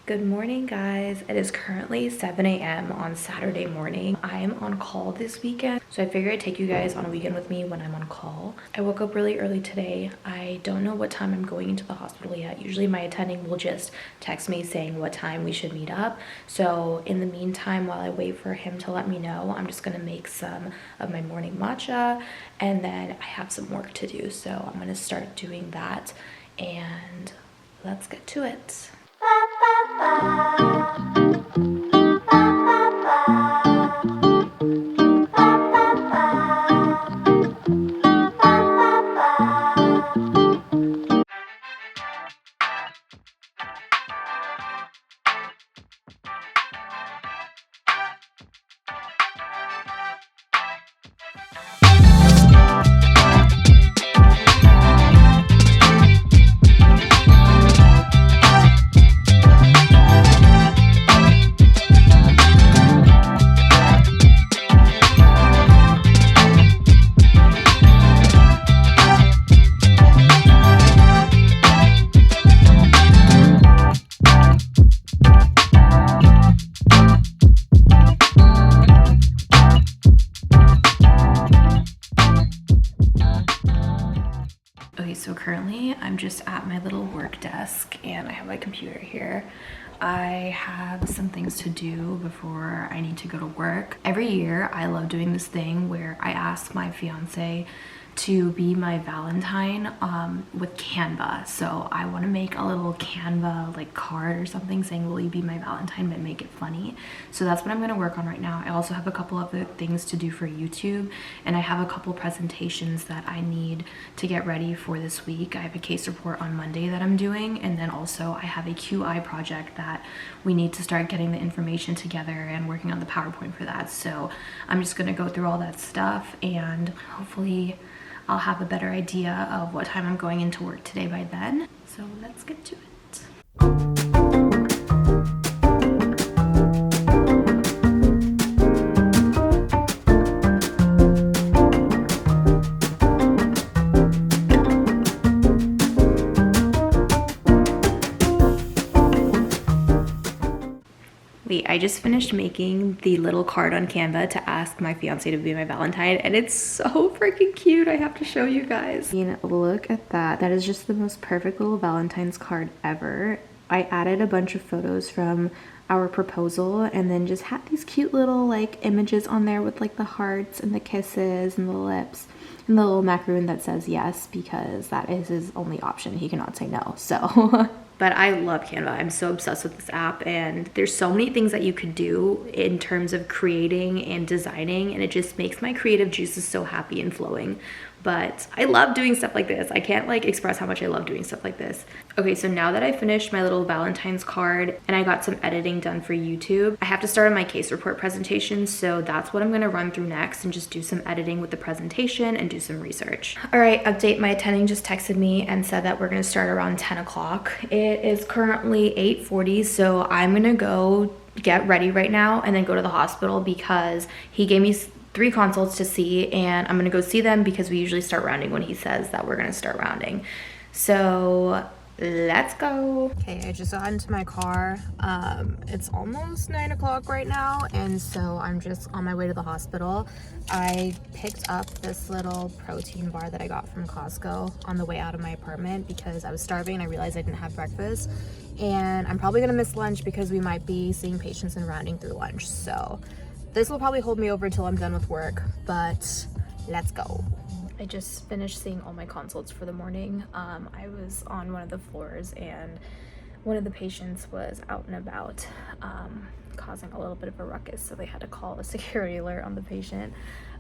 Good morning, guys. It is currently 7 a.m. on Saturday morning. I am on call this weekend, so I figured I'd take you guys on a weekend with me when I'm on call. I woke up really early today. I don't know what time I'm going into the hospital yet. Usually my attending will just text me saying what time we should meet up. So in the meantime, while I wait for him to let me know, I'm just gonna make some of my morning matcha, and then I have some work to do. So I'm gonna start doing that, and let's get to it. Okay, so currently I'm just at my little work desk and I have my computer here. I have some things to do before I need to go to work. Every year I love doing this thing where I ask my fiance to be my Valentine with Canva. So I want to make a little Canva like card or something saying, will you be my Valentine, but make it funny. So that's what I'm going to work on right now. I also have a couple other things to do for YouTube, and I have a couple presentations that I need to get ready for this week. I have a case report on Monday that I'm doing, and then also I have a QI project that we need to start getting the information together and working on the PowerPoint for that. So I'm just going to go through all that stuff, and hopefully I'll have a better idea of what time I'm going into work today by then. So let's get to it. Wait, I just finished making the little card on Canva to ask my fiance to be my Valentine, and it's so freaking cute. I have to show you guys. I mean, look at that. That is just the most perfect little Valentine's card ever. I added a bunch of photos from our proposal and then just had these cute little like images on there with like the hearts and the kisses and the lips and the little macaroon that says yes, because that is his only option. He cannot say no. So but I love Canva. I'm so obsessed with this app, and there's so many things that you could do in terms of creating and designing, and it just makes my creative juices so happy and flowing. But I love doing stuff like this. I can't like express how much I love doing stuff like this. Okay, so now that I finished my little Valentine's card and I got some editing done for YouTube, I have to start on my case report presentation. So that's what I'm gonna run through next and just do some editing with the presentation and do some research. All right, update. My attending just texted me and said that we're gonna start around 10 o'clock. It is currently 8:40, so I'm gonna go get ready right now and then go to the hospital because he gave me 3 consults to see, and I'm gonna go see them because we usually start rounding when he says that we're gonna start rounding. So let's go. Okay, I just got into my car. It's almost 9 o'clock right now, and so I'm just on my way to the hospital. I picked up this little protein bar that I got from Costco on the way out of my apartment because I was starving and I realized I didn't have breakfast, and I'm probably gonna miss lunch because we might be seeing patients and rounding through lunch. So this will probably hold me over until I'm done with work, but let's go. I just finished seeing all my consults for the morning. I was on one of the floors and one of the patients was out and about, causing a little bit of a ruckus, so they had to call a security alert on the patient.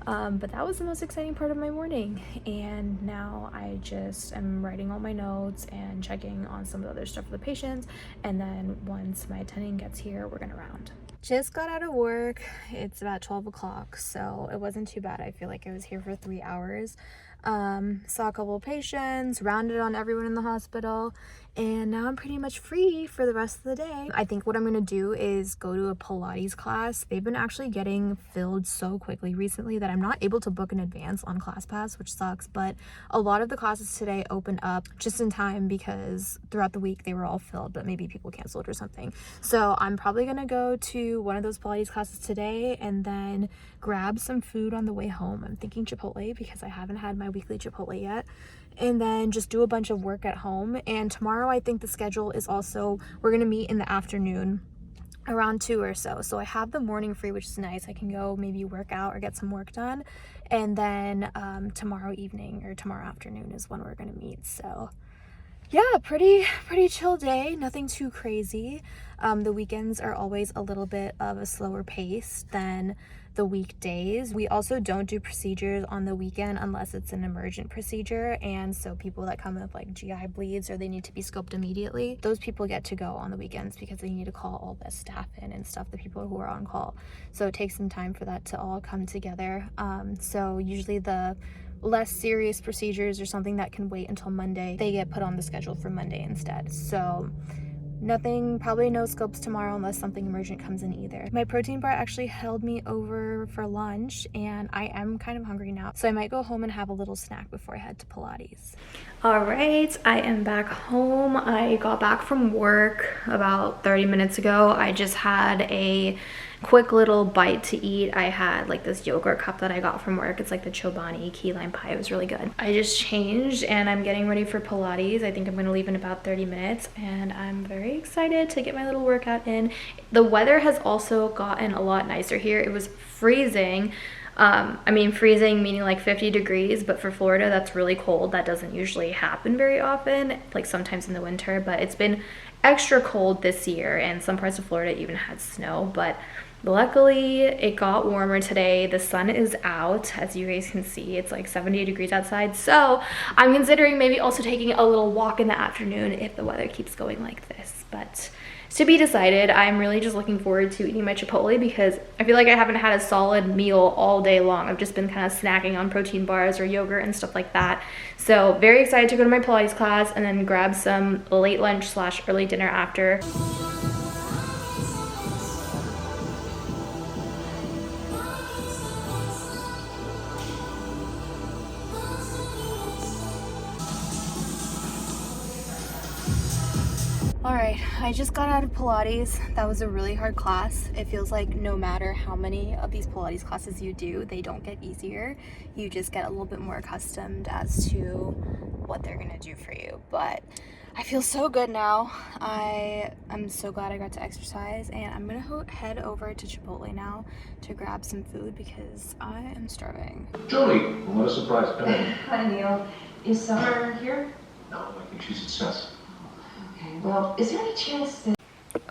But that was the most exciting part of my morning, and now I just am writing all my notes and checking on some of the other stuff for the patients, and then once my attending gets here, we're gonna round. Just got out of work. It's about 12 o'clock, so it wasn't too bad. I feel like I was here for 3 hours. Saw a couple of patients, rounded on everyone in the hospital, and now I'm pretty much free for the rest of the day. I think what I'm gonna do is go to do a Pilates class. They've been actually getting filled so quickly recently that I'm not able to book in advance on ClassPass, which sucks, but a lot of the classes today opened up just in time because throughout the week they were all filled, but maybe people canceled or something. So I'm probably gonna go to one of those Pilates classes today and then grab some food on the way home. I'm thinking Chipotle because I haven't had my weekly Chipotle yet, and then just do a bunch of work at home. And tomorrow I think the schedule is also, we're gonna meet in the afternoon around 2 or so. So I have the morning free, which is nice. I can go maybe work out or get some work done. And then tomorrow evening or tomorrow afternoon is when we're gonna meet. So yeah, pretty chill day, nothing too crazy. The weekends are always a little bit of a slower pace than the weekdays. We also don't do procedures on the weekend unless it's an emergent procedure, and so people that come with like GI bleeds or they need to be scoped immediately, those people get to go on the weekends because they need to call all the staff in and stuff, the people who are on call. So it takes some time for that to all come together. So usually the less serious procedures or something that can wait until Monday, they get put on the schedule for Monday instead. So nothing, probably no scopes tomorrow unless something emergent comes in either. My protein bar actually held me over for lunch and I am kind of hungry now. So I might go home and have a little snack before I head to Pilates. All right, I am back home. I got back from work about 30 minutes ago. I just had a quick little bite to eat. I had like this yogurt cup that I got from work. It's like the Chobani key lime pie. It was really good. I just changed and I'm getting ready for Pilates. I think I'm gonna leave in about 30 minutes and I'm very excited to get my little workout in. The weather has also gotten a lot nicer here. It was freezing. I mean freezing meaning like 50 degrees, but for Florida that's really cold. That doesn't usually happen very often, like sometimes in the winter, but it's been extra cold this year and some parts of Florida even had snow. But luckily it got warmer today. The sun is out, as you guys can see. It's like 70 degrees outside, so I'm considering maybe also taking a little walk in the afternoon if the weather keeps going like this, but to be decided. I'm really just looking forward to eating my Chipotle because I feel like I haven't had a solid meal all day long. I've just been kind of snacking on protein bars or yogurt and stuff like that. So very excited to go to my Pilates class and then grab some late lunch / early dinner after. Alright, I just got out of Pilates. That was a really hard class. It feels like no matter how many of these Pilates classes you do, they don't get easier. You just get a little bit more accustomed as to what they're gonna do for you. But I feel so good now. I'm so glad I got to exercise, and I'm gonna head over to Chipotle now to grab some food because I am starving. Julie, what a surprise. Come in. Hi, Neil. Is Summer here? No, I think she's at Seth's. Okay, well, is there any chance that...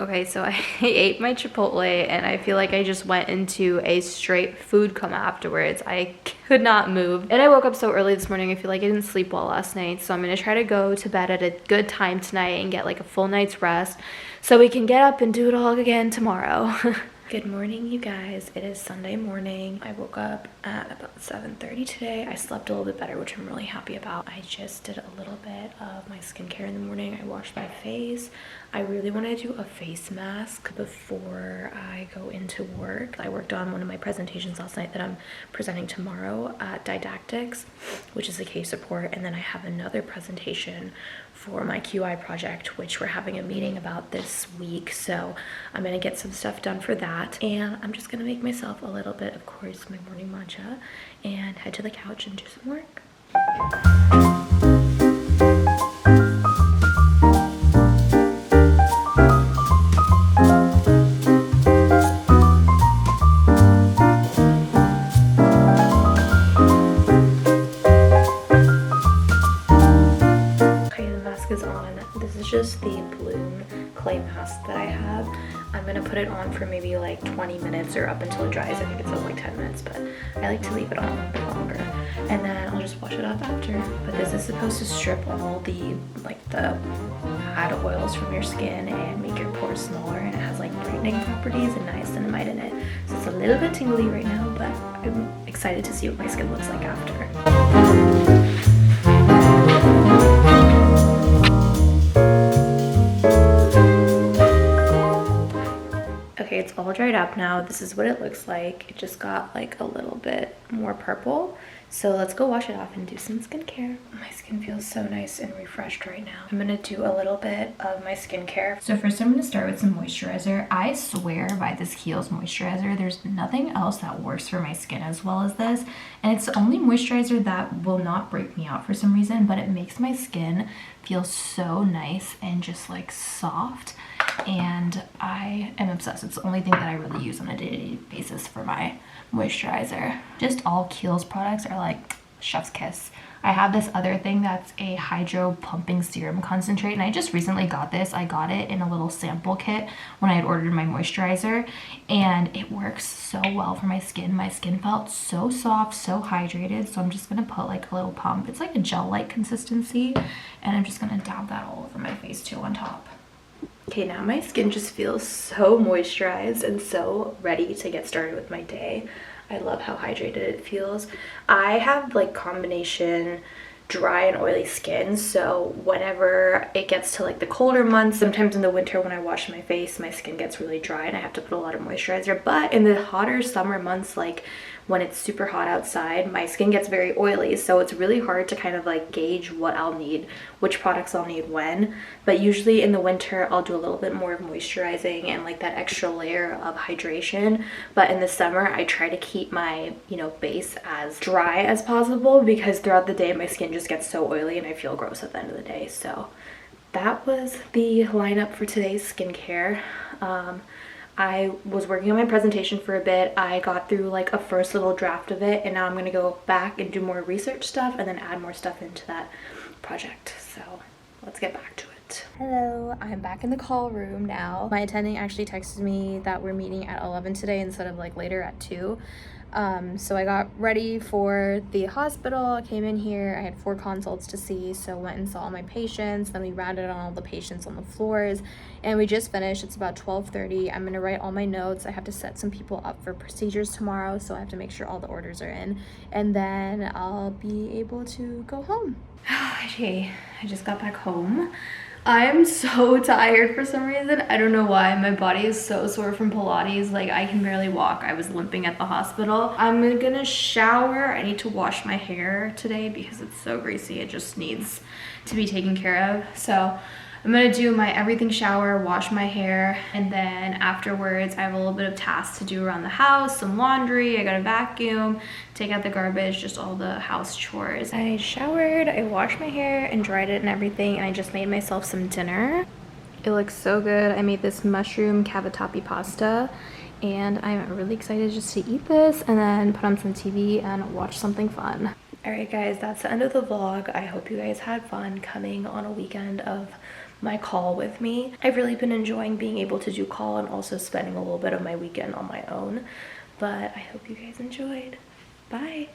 Okay, so I ate my Chipotle and I feel like I just went into a straight food coma afterwards. I could not move. And I woke up so early this morning, I feel like I didn't sleep well last night. So I'm gonna try to go to bed at a good time tonight and get like a full night's rest so we can get up and do it all again tomorrow. Good morning, you guys. It is Sunday morning. I woke up at about 7:30 today. I slept a little bit better, which I'm really happy about. I just did a little bit of my skincare in the morning. I washed my face. I really want to do a face mask before I go into work. I worked on one of my presentations last night that I'm presenting tomorrow at Didactics, which is a case report, and then I have another presentation for my QI project, which we're having a meeting about this week. So I'm gonna get some stuff done for that, and I'm just gonna make myself a little bit, of course, my morning matcha, and head to the couch and do some work. Just the Bloom clay mask that I have. I'm gonna put it on for maybe like 20 minutes or up until it dries. I think it says like 10 minutes, but I like to leave it on a bit longer. And then I'll just wash it off after. But this is supposed to strip all the bad oils from your skin and make your pores smaller, and it has like brightening properties and niacinamide in it. So it's a little bit tingly right now, but I'm excited to see what my skin looks like after. Okay, Okay, it's all dried up now. This is what it looks like. It just got like a little bit more purple. So let's go wash it off and do some skincare. My skin feels so nice and refreshed right now. I'm gonna do a little bit of my skincare. So first I'm gonna start with some moisturizer. I swear by this Kiehl's moisturizer. There's nothing else that works for my skin as well as this. And it's the only moisturizer that will not break me out for some reason, but it makes my skin feel so nice and just like soft. And I am obsessed. It's the only thing that I really use on a day-to-day basis for my moisturizer. Just all Kiehl's products are like chef's kiss. I have this other thing that's a hydro pumping serum concentrate, and I just recently got this. I got it in a little sample kit when I had ordered my moisturizer, and it works so well for my skin. My skin felt so soft, so hydrated, so I'm just gonna put like a little pump. It's like a gel-like consistency, and I'm just gonna dab that all over my face too on top. Okay, now my skin just feels so moisturized and so ready to get started with my day. I love how hydrated it feels. I have like combination dry and oily skin, so whenever it gets to like the colder months, sometimes in the winter when I wash my face, my skin gets really dry and I have to put a lot of moisturizer. But in the hotter summer months, like when it's super hot outside, my skin gets very oily, so it's really hard to kind of like gauge what I'll need, which products I'll need when. But usually in the winter I'll do a little bit more of moisturizing and like that extra layer of hydration. But in the summer I try to keep my, you know, base as dry as possible, because throughout the day my skin just gets so oily and I feel gross at the end of the day. So that was the lineup for today's skincare. I was working on my presentation for a bit. I got through like a first little draft of it, and now I'm gonna go back and do more research stuff and then add more stuff into that project. So let's get back to it. Hello, I'm back in the call room now. My attending actually texted me that we're meeting at 11 today instead of like later at 2. So I got ready for the hospital. I came in here, I had 4 consults to see, so went and saw all my patients, then we rounded on all the patients on the floors, and we just finished. It's about 12:30. I'm gonna write all my notes. I have to set some people up for procedures tomorrow, so I have to make sure all the orders are in, and then I'll be able to go home. Okay, I just got back home. I am so tired for some reason. I don't know why. My body is so sore from Pilates. Like, I can barely walk. I was limping at the hospital. I'm gonna shower. I need to wash my hair today because it's so greasy. It just needs to be taken care of. So I'm gonna do my everything shower, wash my hair, and then afterwards I have a little bit of tasks to do around the house, some laundry, I gotta vacuum, take out the garbage, just all the house chores. I showered, I washed my hair and dried it and everything, and I just made myself some dinner. It looks so good. I made this mushroom cavatappi pasta, and I'm really excited just to eat this and then put on some TV and watch something fun. Alright guys, that's the end of the vlog. I hope you guys had fun coming on a weekend of my call with me. I've really been enjoying being able to do call and also spending a little bit of my weekend on my own. But I hope you guys enjoyed. Bye!